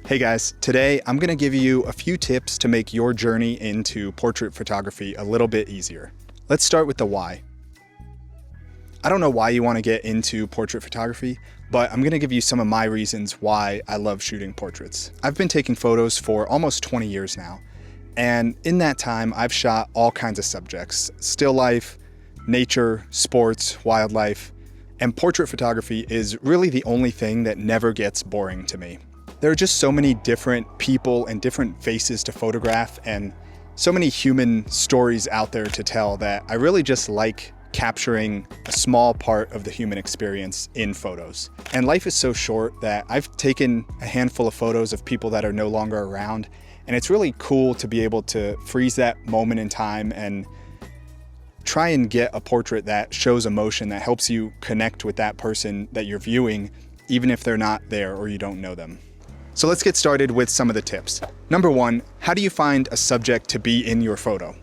Hey guys, today I'm going to give you a few tips to make your journey into portrait photography a little bit easier. Let's start with the why. I don't know why you want to get into portrait photography, but I'm going to give you some of my reasons why I love shooting portraits. I've been taking photos for almost 20 years now, and in that time I've shot all kinds of subjects: still life, nature, sports, wildlife, and portrait photography is really the only thing that never gets boring to me. There are just so many different people and different faces to photograph and so many human stories out there to tell that I really just like capturing a small part of the human experience in photos. And life is so short that I've taken a handful of photos of people that are no longer around, and it's really cool to be able to freeze that moment in time and try and get a portrait that shows emotion, that helps you connect with that person that you're viewing, even if they're not there or you don't know them. So let's get started with some of the tips. Number one, how do you find a subject to be in your photo?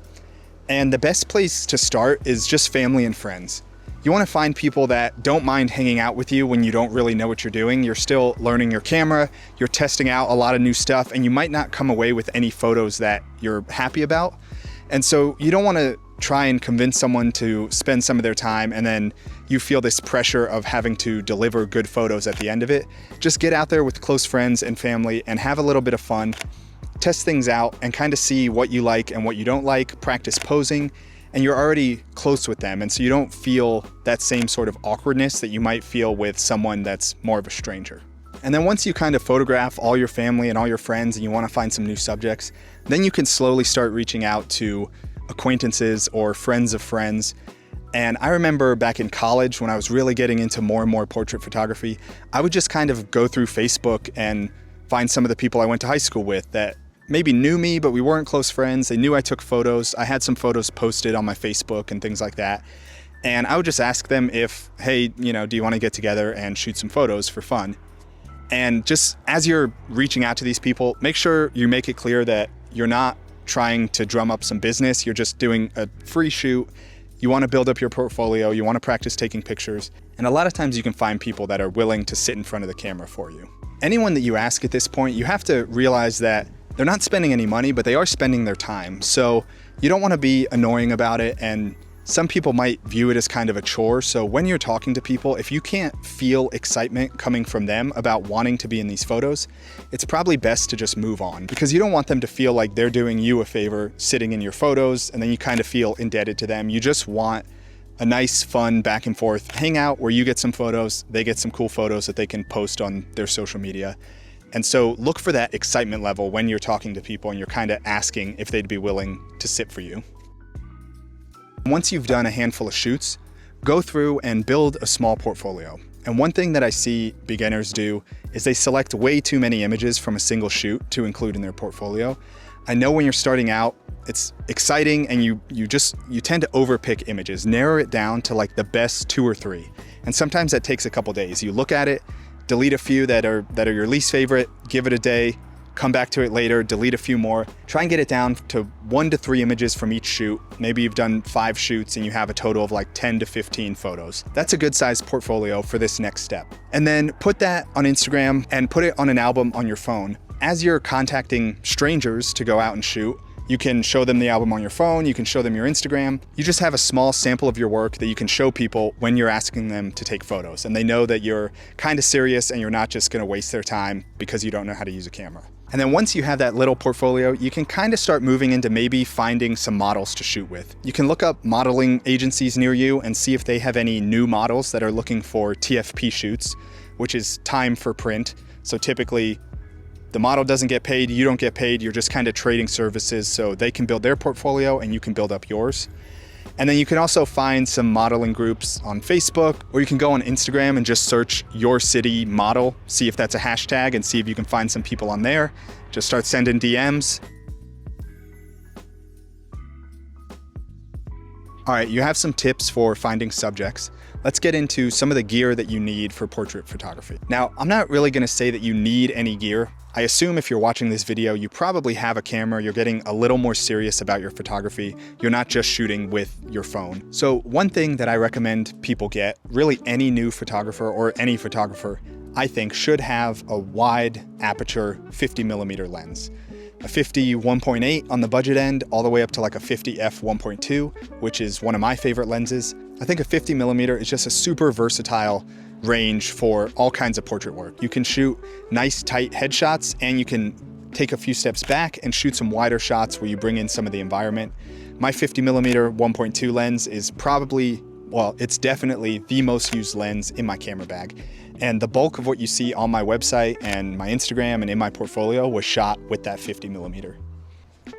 And the best place to start is just family and friends. You want to find people that don't mind hanging out with you when you don't really know what you're doing. You're still learning your camera, you're testing out a lot of new stuff, and you might not come away with any photos that you're happy about. And so you don't want to try and convince someone to spend some of their time and then you feel this pressure of having to deliver good photos at the end of it. Just get out there with close friends and family and have a little bit of fun, test things out and kind of see what you like and what you don't like, practice posing, and you're already close with them. And so you don't feel that same sort of awkwardness that you might feel with someone that's more of a stranger. And then once you kind of photograph all your family and all your friends and you want to find some new subjects, then you can slowly start reaching out to acquaintances or friends of friends. And I remember back in college when I was really getting into more and more portrait photography, I would just kind of go through Facebook and find some of the people I went to high school with that maybe knew me, but we weren't close friends. They knew I took photos. I had some photos posted on my Facebook and things like that. And I would just ask them if, hey, do you want to get together and shoot some photos for fun? And just as you're reaching out to these people, make sure you make it clear that you're not trying to drum up some business. You're just doing a free shoot. You want to build up your portfolio. You want to practice taking pictures. And a lot of times you can find people that are willing to sit in front of the camera for you. Anyone that you ask at this point, you have to realize that they're not spending any money, but they are spending their time. So you don't want to be annoying about it. And some people might view it as kind of a chore. So when you're talking to people, if you can't feel excitement coming from them about wanting to be in these photos, it's probably best to just move on, because you don't want them to feel like they're doing you a favor sitting in your photos and then you kind of feel indebted to them. You just want a nice, fun back and forth hangout where you get some photos, they get some cool photos that they can post on their social media. And so look for that excitement level when you're talking to people and you're kind of asking if they'd be willing to sit for you. Once you've done a handful of shoots, go through and build a small portfolio. And one thing that I see beginners do is they select way too many images from a single shoot to include in their portfolio. I know when you're starting out, it's exciting and you tend to overpick images. Narrow it down to like the best 2 or 3. And sometimes that takes a couple days. You look at it, delete a few that are your least favorite, give it a day, come back to it later, delete a few more. Try and get it down to 1 to 3 images from each shoot. Maybe you've done 5 shoots and you have a total of like 10 to 15 photos. That's a good sized portfolio for this next step. And then put that on Instagram and put it on an album on your phone. As you're contacting strangers to go out and shoot, you can show them the album on your phone, you can show them your Instagram. You just have a small sample of your work that you can show people when you're asking them to take photos. And they know that you're kind of serious and you're not just gonna waste their time because you don't know how to use a camera. And then once you have that little portfolio, you can kind of start moving into maybe finding some models to shoot with. You can look up modeling agencies near you and see if they have any new models that are looking for TFP shoots, which is time for print. So typically, the model doesn't get paid, you don't get paid, you're just kind of trading services so they can build their portfolio and you can build up yours. And then you can also find some modeling groups on Facebook, or you can go on Instagram and just search your city model, see if that's a hashtag and see if you can find some people on there. Just start sending DMs. All right, you have some tips for finding subjects. Let's get into some of the gear that you need for portrait photography. Now, I'm not really gonna say that you need any gear. I assume if you're watching this video, you probably have a camera, you're getting a little more serious about your photography. You're not just shooting with your phone. So one thing that I recommend people get, really any new photographer or any photographer, I think, should have a wide aperture 50mm lens. A 50 1.8 on the budget end, all the way up to like a 50 f 1.2, which is one of my favorite lenses. I think a 50mm is just a super versatile range for all kinds of portrait work. You can shoot nice tight headshots, and you can take a few steps back and shoot some wider shots where you bring in some of the environment. My 50mm 1.2 lens is probably, well, it's definitely the most used lens in my camera bag. And the bulk of what you see on my website and my Instagram and in my portfolio was shot with that 50mm.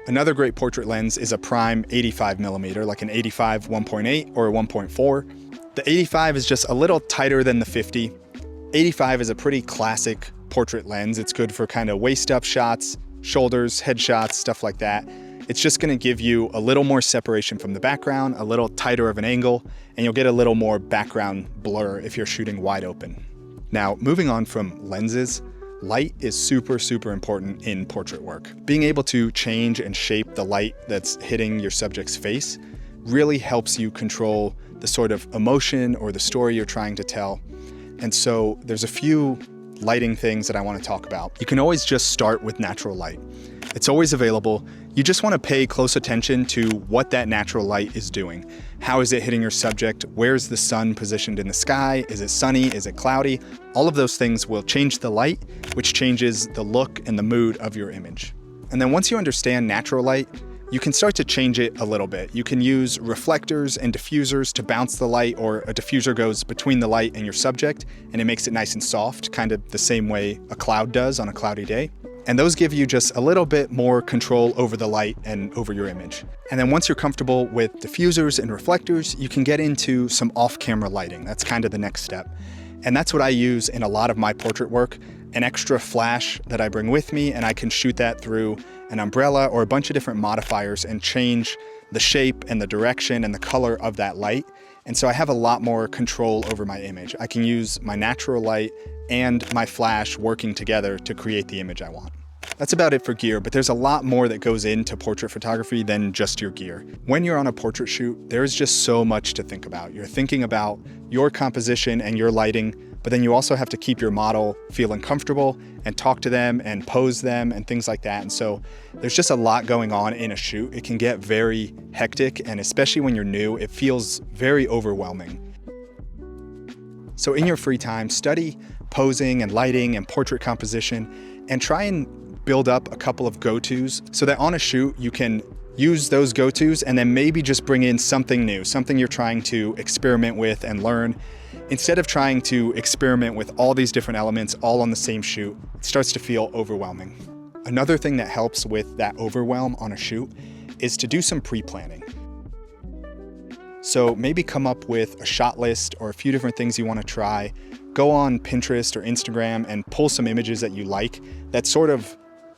Another great portrait lens is a prime 85mm, like an 85 1.8 or a 1.4. The 85 is just a little tighter than the 50. 85 is a pretty classic portrait lens. It's good for kind of waist up shots, shoulders, headshots, stuff like that. It's just gonna give you a little more separation from the background, a little tighter of an angle, and you'll get a little more background blur if you're shooting wide open. Now, moving on from lenses, light is super, super important in portrait work. Being able to change and shape the light that's hitting your subject's face really helps you control the sort of emotion or the story you're trying to tell. And so there's a few lighting things that I want to talk about. You can always just start with natural light. It's always available. You just want to pay close attention to what that natural light is doing. How is it hitting your subject? Where's the sun positioned in the sky? Is it sunny? Is it cloudy? All of those things will change the light, which changes the look and the mood of your image. And then once you understand natural light, you can start to change it a little bit. You can use reflectors and diffusers to bounce the light, or a diffuser goes between the light and your subject, and it makes it nice and soft, kind of the same way a cloud does on a cloudy day. And those give you just a little bit more control over the light and over your image. And then once you're comfortable with diffusers and reflectors, you can get into some off-camera lighting. That's kind of the next step. And that's what I use in a lot of my portrait work, an extra flash that I bring with me, and I can shoot that through an umbrella or a bunch of different modifiers and change the shape and the direction and the color of that light. And so I have a lot more control over my image. I can use my natural light and my flash working together to create the image I want. That's about it for gear, but there's a lot more that goes into portrait photography than just your gear. When you're on a portrait shoot, there's just so much to think about. You're thinking about your composition and your lighting, but then you also have to keep your model feeling comfortable and talk to them and pose them and things like that. And so there's just a lot going on in a shoot. It can get very hectic, and especially when you're new, it feels very overwhelming. So in your free time, study posing and lighting and portrait composition, and try and build up a couple of go-tos so that on a shoot you can use those go-tos and then maybe just bring in something new, something you're trying to experiment with and learn. Instead of trying to experiment with all these different elements all on the same shoot, it starts to feel overwhelming. Another thing that helps with that overwhelm on a shoot is to do some pre-planning. So maybe come up with a shot list or a few different things you want to try. Go on Pinterest or Instagram and pull some images that you like that sort of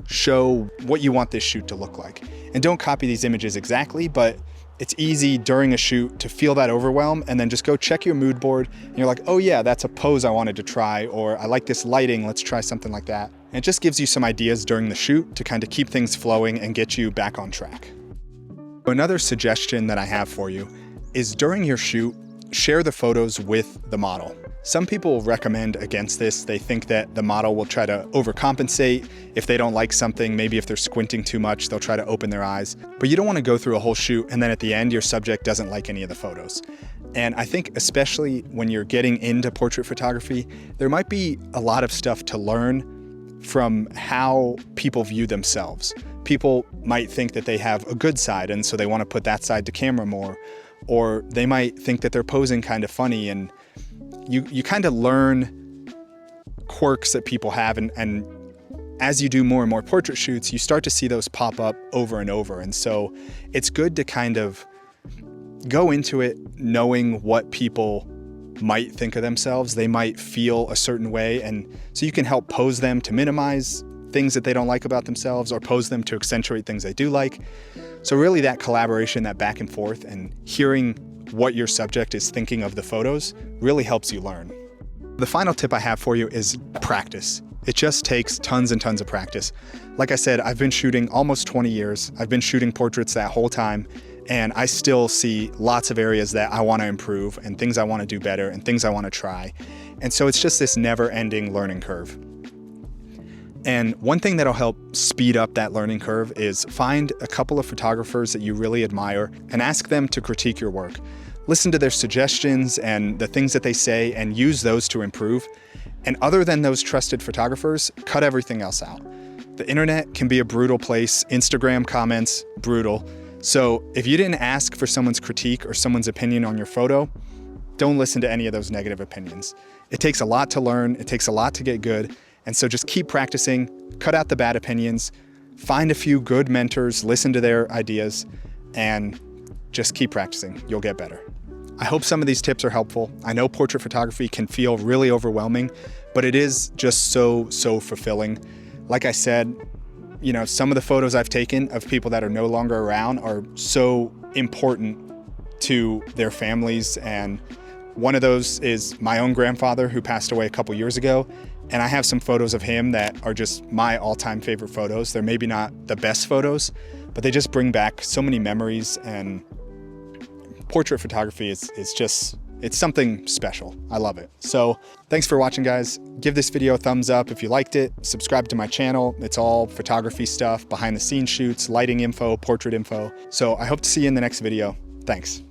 show what you want this shoot to look like. And don't copy these images exactly, but it's easy during a shoot to feel that overwhelm and then just go check your mood board and you're like, oh yeah, that's a pose I wanted to try, or I like this lighting, let's try something like that. And it just gives you some ideas during the shoot to kind of keep things flowing and get you back on track. Another suggestion that I have for you is during your shoot, share the photos with the model. Some people recommend against this. They think that the model will try to overcompensate. If they don't like something, maybe if they're squinting too much, they'll try to open their eyes. But you don't want to go through a whole shoot and then at the end, your subject doesn't like any of the photos. And I think especially when you're getting into portrait photography, there might be a lot of stuff to learn from how people view themselves. People might think that they have a good side, and so they want to put that side to camera more. Or they might think that they're posing kind of funny, and you kind of learn quirks that people have, and as you do more and more portrait shoots, you start to see those pop up over and over. And so it's good to kind of go into it knowing what people might think of themselves. They might feel a certain way, and so you can help pose them to minimize things that they don't like about themselves, or pose them to accentuate things they do like. So really that collaboration, that back and forth, and hearing what your subject is thinking of the photos really helps you learn. The final tip I have for you is practice. It just takes tons and tons of practice. Like I said, I've been shooting almost 20 years. I've been shooting portraits that whole time, and I still see lots of areas that I want to improve and things I want to do better and things I want to try. And so it's just this never-ending learning curve. And one thing that'll help speed up that learning curve is find a couple of photographers that you really admire and ask them to critique your work. Listen to their suggestions and the things that they say and use those to improve. And other than those trusted photographers, cut everything else out. The internet can be a brutal place. Instagram comments, brutal. So if you didn't ask for someone's critique or someone's opinion on your photo, don't listen to any of those negative opinions. It takes a lot to learn. It takes a lot to get good. And so just keep practicing, cut out the bad opinions, find a few good mentors, listen to their ideas, and just keep practicing. You'll get better. I hope some of these tips are helpful. I know portrait photography can feel really overwhelming, but it is just so fulfilling. Like I said, you know, some of the photos I've taken of people that are no longer around are so important to their families. And one of those is my own grandfather, who passed away a couple years ago. And I have some photos of him that are just my all-time favorite photos. They're maybe not the best photos, but they just bring back so many memories. And portrait photography is just, it's something special. I love it. So thanks for watching, guys. Give this video a thumbs up if you liked it. Subscribe to my channel. It's all photography stuff, behind the scenes shoots, lighting info, portrait info. So I hope to see you in the next video. Thanks.